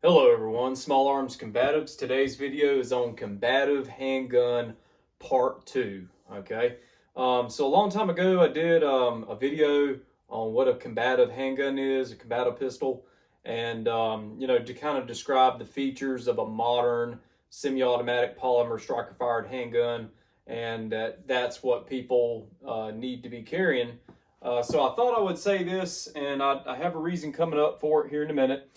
Hello everyone, Small Arms Combatives. Today's video is on Combative Handgun Part 2, okay? So a long time ago I did a video on what a combative handgun is, a combative pistol, and to kind of describe the features of a modern semi-automatic polymer striker-fired handgun, and that's what people need to be carrying. So I thought I would say this, and I have a reason coming up for it here in a minute.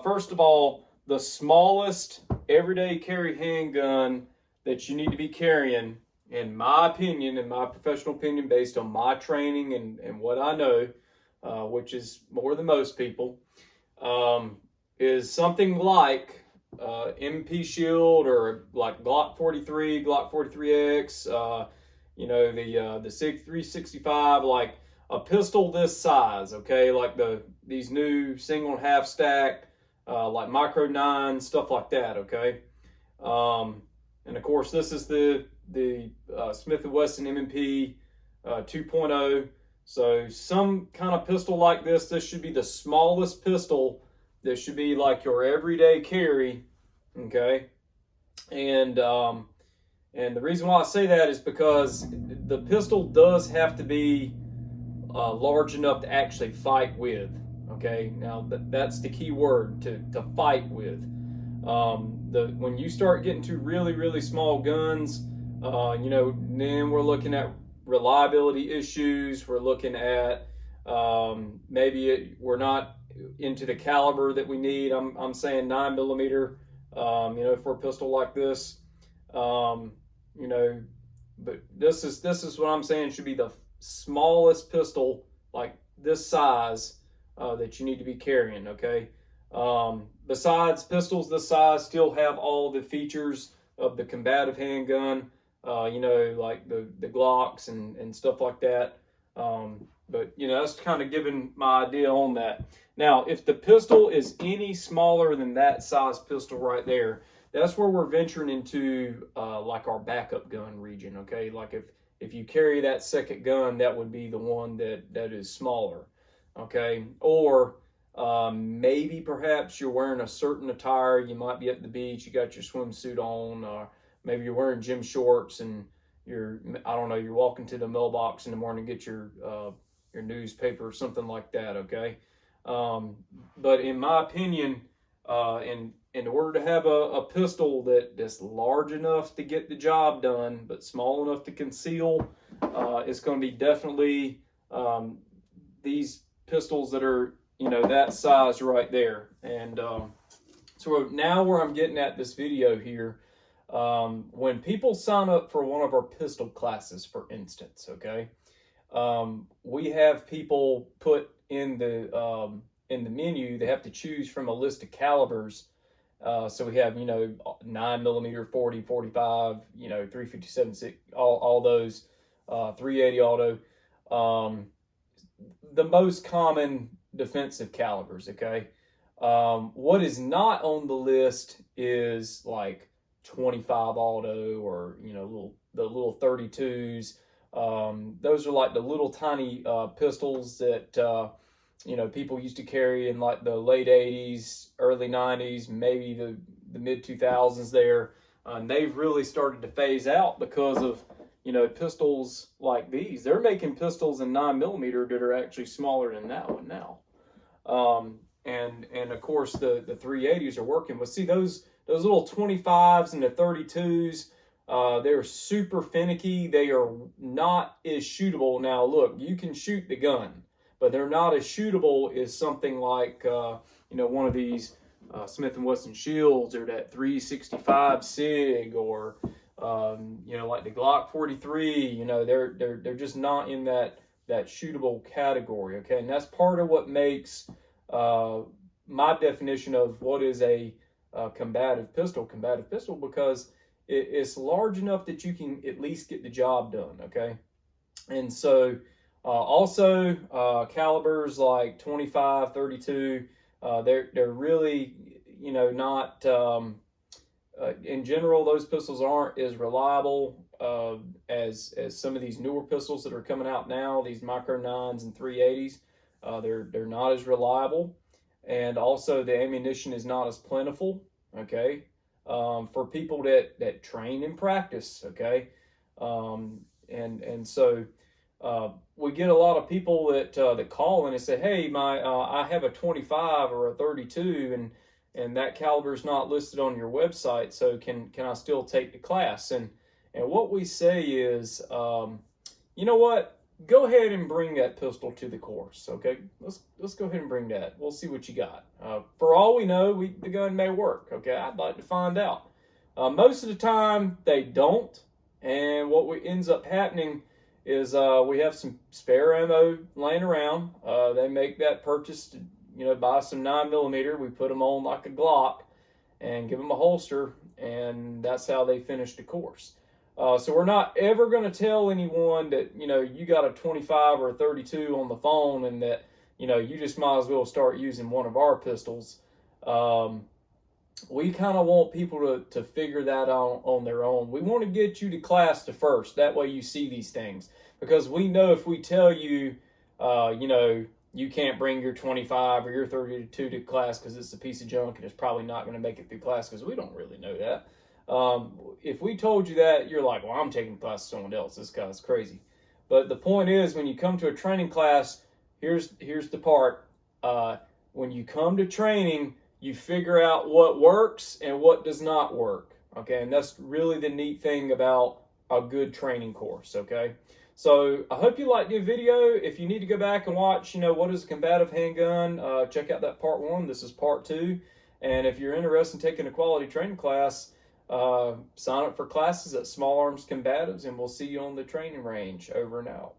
First of all, the smallest everyday carry handgun that you need to be carrying, in my opinion, in my professional opinion, based on my training and what I know, which is more than most people, is something like MP Shield or like Glock 43, Glock 43X, the SIG 365, like a pistol this size, okay, like these new single and half stack, like micro 9, stuff like that, okay. And of course, this is the Smith & Wesson M&P 2.0. So some kind of pistol like this should be the smallest pistol. This should be like your everyday carry, okay. And the reason why I say that is because the pistol does have to be large enough to actually fight with. Okay, now that's the key word, to fight with. When you start getting to really small guns, then we're looking at reliability issues. We're looking at we're not into the caliber that we need. I'm saying 9mm. For a pistol like this, but this is what I'm saying should be the smallest pistol like this size that you need to be carrying, okay? Besides, pistols this size still have all the features of the combative handgun, like the Glocks and stuff like that. But that's kind of giving my idea on that. Now, if the pistol is any smaller than that size pistol right there, that's where we're venturing into like our backup gun region, okay? Like if you carry that second gun, that would be the one that is smaller, okay? Or maybe perhaps you're wearing a certain attire. You might be at the beach, you got your swimsuit on, maybe you're wearing gym shorts and you're walking to the mailbox in the morning to get your newspaper or something like that, okay? But in my opinion, in order to have a pistol that's large enough to get the job done, but small enough to conceal, it's going to be definitely these pistols that are, that size right there. And so now where I'm getting at this video here, when people sign up for one of our pistol classes, for instance, okay, we have people put in the menu, they have to choose from a list of calibers. So we have, 9mm, 40, 45, 357, 6, all those, 380 auto, the most common defensive calibers, okay? What is not on the list is like 25 auto or, the little 32s. Those are like the little tiny pistols that people used to carry in like the late 80s, early 90s, maybe the mid 2000s there. And they've really started to phase out because of, pistols like these. They're making pistols in 9mm that are actually smaller than that one now. And of course the 380s are working. But see, those little 25s and the 32s, they're super finicky. They are not as shootable. Now look, you can shoot the gun, but they're not as shootable as something like, one of these Smith & Wesson Shields or that 365 SIG or, like the Glock 43. They're just not in that shootable category, okay? And that's part of what makes my definition of what is a combative pistol, because it's large enough that you can at least get the job done, okay? And so also calibers like 25, 32, they're really, not, in general, those pistols aren't as reliable as some of these newer pistols that are coming out now, these micro 9s and 380s. They're not as reliable. and also the ammunition is not as plentiful, okay, for people that train and practice, okay. And so we get a lot of people that call and they say, hey, I have a 25 or a 32, and that caliber is not listed on your website, so can I still take the class? And what we say is, you know what? Go ahead and bring that pistol to the course, okay? Let's go ahead and bring that. We'll see what you got. For all we know, the gun may work, okay? I'd like to find out. Most of the time, they don't, and what ends up happening is we have some spare ammo laying around. They make that purchase to, buy some 9mm. We put them on like a Glock and give them a holster, and that's how they finish the course. So we're not ever going to tell anyone that, you got a 25 or a 32 on the phone and that, you just might as well start using one of our pistols. We kind of want people to figure that out on their own. We want to get you to class to first. That way you see these things. Because we know if we tell you, you can't bring your 25 or your 32 to class because it's a piece of junk and it's probably not going to make it through class, because we don't really know that. If we told you that, you're like, well, I'm taking class with someone else. This guy's crazy. But the point is, when you come to a training class, here's the part. When you come to training, you figure out what works and what does not work. Okay, and that's really the neat thing about a good training course. Okay, so I hope you liked the video. If you need to go back and watch, what is a combative handgun, check out that part 1. This is part 2. And if you're interested in taking a quality training class, sign up for classes at Small Arms Combatives, and we'll see you on the training range. Over and out.